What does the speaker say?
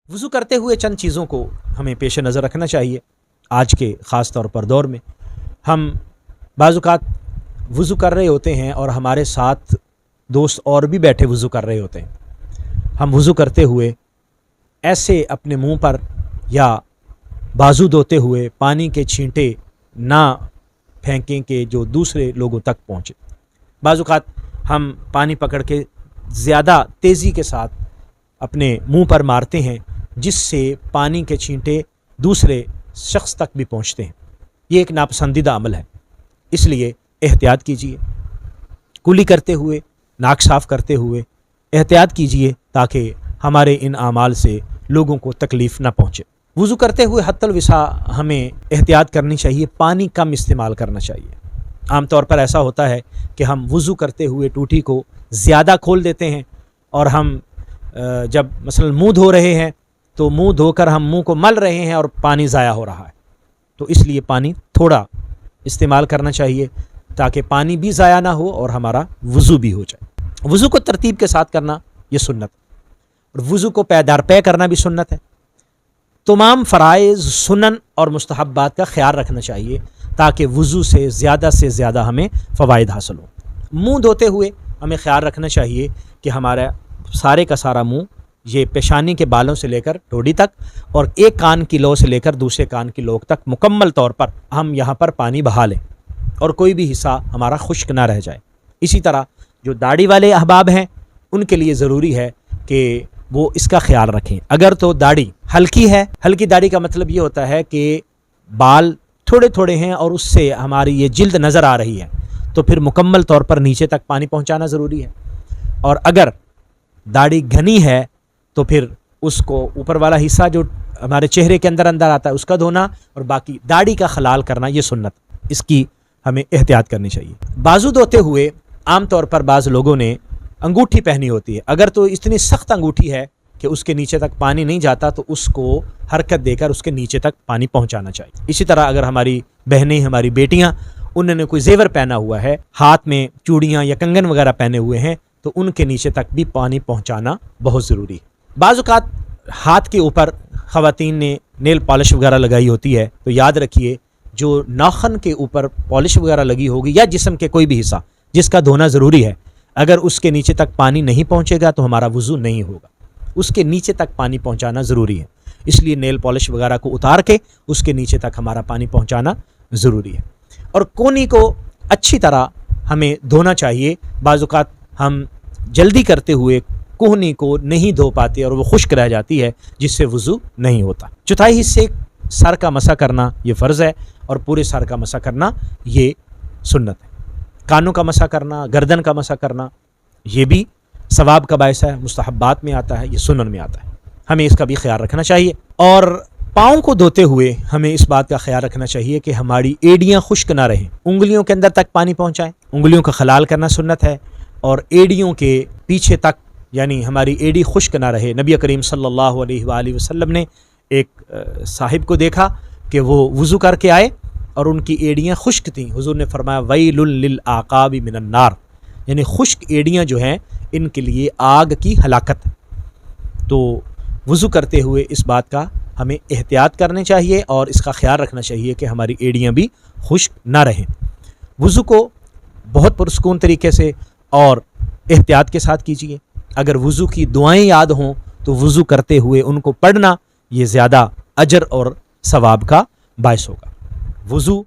وضو کرتے ہوئے چند چیزوں کو ہمیں پیش نظر رکھنا چاہیے۔ آج کے خاص طور پر دور میں ہم بعض اوقات وضو کر رہے ہوتے ہیں اور ہمارے ساتھ دوست اور بھی بیٹھے وضو کر رہے ہوتے ہیں۔ ہم وضو کرتے ہوئے ایسے اپنے منہ پر یا بازو دھوتے ہوئے پانی کے چھینٹے نہ پھینکیں کہ جو دوسرے لوگوں تک پہنچے۔ بعض اوقات ہم پانی پکڑ کے زیادہ تیزی کے ساتھ اپنے منہ پر مارتے ہیں جس سے پانی کے چھینٹے دوسرے شخص تک بھی پہنچتے ہیں۔ یہ ایک ناپسندیدہ عمل ہے، اس لیے احتیاط کیجیے۔ کلی کرتے ہوئے، ناک صاف کرتے ہوئے احتیاط کیجیے تاکہ ہمارے ان اعمال سے لوگوں کو تکلیف نہ پہنچے۔ وضو کرتے ہوئے حتی الوسع ہمیں احتیاط کرنی چاہیے، پانی کم استعمال کرنا چاہیے۔ عام طور پر ایسا ہوتا ہے کہ ہم وضو کرتے ہوئے ٹوٹی کو زیادہ کھول دیتے ہیں اور ہم جب مثلا منہ دھو رہے ہیں تو منہ دھو کر ہم منہ کو مل رہے ہیں اور پانی ضائع ہو رہا ہے، تو اس لیے پانی تھوڑا استعمال کرنا چاہیے تاکہ پانی بھی ضائع نہ ہو اور ہمارا وضو بھی ہو جائے۔ وضو کو ترتیب کے ساتھ کرنا یہ سنت، اور وضو کو پے در پے کرنا بھی سنت ہے۔ تمام فرائض، سنن اور مستحبات کا خیال رکھنا چاہیے تاکہ وضو سے زیادہ ہمیں فوائد حاصل ہوں۔ منہ دھوتے ہوئے ہمیں خیال رکھنا چاہیے کہ ہمارا سارے کا سارا منہ یہ پیشانی کے بالوں سے لے کر ٹھوڑی تک اور ایک کان کی لو سے لے کر دوسرے کان کی لو تک مکمل طور پر ہم یہاں پر پانی بہا لیں اور کوئی بھی حصہ ہمارا خشک نہ رہ جائے۔ اسی طرح جو داڑھی والے احباب ہیں ان کے لیے ضروری ہے کہ وہ اس کا خیال رکھیں۔ اگر تو داڑھی ہلکی ہے، ہلکی داڑھی کا مطلب یہ ہوتا ہے کہ بال تھوڑے تھوڑے ہیں اور اس سے ہماری یہ جلد نظر آ رہی ہے، تو پھر مکمل طور پر نیچے تک پانی پہنچانا ضروری ہے۔ اور اگر داڑھی گھنی ہے تو پھر اس کو اوپر والا حصہ جو ہمارے چہرے کے اندر آتا ہے اس کا دھونا اور باقی داڑھی کا خلال کرنا یہ سنت، اس کی ہمیں احتیاط کرنی چاہیے۔ بازو دھوتے ہوئے عام طور پر بعض لوگوں نے انگوٹھی پہنی ہوتی ہے، اگر تو اتنی سخت انگوٹھی ہے کہ اس کے نیچے تک پانی نہیں جاتا تو اس کو حرکت دے کر اس کے نیچے تک پانی پہنچانا چاہیے۔ اسی طرح اگر ہماری بہنیں، ہماری بیٹیاں، انہوں نے کوئی زیور پہنا ہوا ہے، ہاتھ میں چوڑیاں یا کنگن وغیرہ پہنے ہوئے ہیں، تو ان کے نیچے تک بھی پانی پہنچانا بہت ضروری ہے۔ بعض اوقات ہاتھ کے اوپر خواتین نے نیل پالش وغیرہ لگائی ہوتی ہے، تو یاد رکھیے جو ناخن کے اوپر پالش وغیرہ لگی ہوگی یا جسم کے کوئی بھی حصہ جس کا دھونا ضروری ہے، اگر اس کے نیچے تک پانی نہیں پہنچے گا تو ہمارا وضو نہیں ہوگا۔ اس کے نیچے تک پانی پہنچانا ضروری ہے، اس لیے نیل پالش وغیرہ کو اتار کے اس کے نیچے تک ہمارا پانی پہنچانا ضروری ہے۔ اور کونی کو اچھی طرح ہمیں دھونا چاہیے۔ بعض اوقات ہم جلدی کرتے ہوئے کوہنی کو نہیں دھو پاتے اور وہ خشک رہ جاتی ہے جس سے وضو نہیں ہوتا۔ چوتھائی حصے سر کا مسح کرنا یہ فرض ہے اور پورے سر کا مسح کرنا یہ سنت ہے۔ کانوں کا مسح کرنا، گردن کا مسح کرنا یہ بھی ثواب کا باعث ہے، مستحبات میں آتا ہے، یہ سنن میں آتا ہے، ہمیں اس کا بھی خیال رکھنا چاہیے۔ اور پاؤں کو دھوتے ہوئے ہمیں اس بات کا خیال رکھنا چاہیے کہ ہماری ایڑیاں خشک نہ رہیں، انگلیوں کے اندر تک پانی پہنچائیں، انگلیوں کا خلال کرنا سنت ہے، اور ایڑیوں کے پیچھے تک یعنی ہماری ایڑی خشک نہ رہے۔ نبی کریم صلی اللہ علیہ وآلہ وسلم نے ایک صاحب کو دیکھا کہ وہ وضو کر کے آئے اور ان کی ایڑیاں خشک تھیں، حضور نے فرمایا ویل للعقاب من النار، یعنی خشک ایڑیاں جو ہیں ان کے لیے آگ کی ہلاکت ہے۔ تو وضو کرتے ہوئے اس بات کا ہمیں احتیاط کرنے چاہیے اور اس کا خیال رکھنا چاہیے کہ ہماری ایڑیاں بھی خشک نہ رہیں۔ وضو کو بہت پرسکون طریقے سے اور احتیاط کے ساتھ کیجیے۔ اگر وضو کی دعائیں یاد ہوں تو وضو کرتے ہوئے ان کو پڑھنا یہ زیادہ اجر اور ثواب کا باعث ہوگا۔ وضو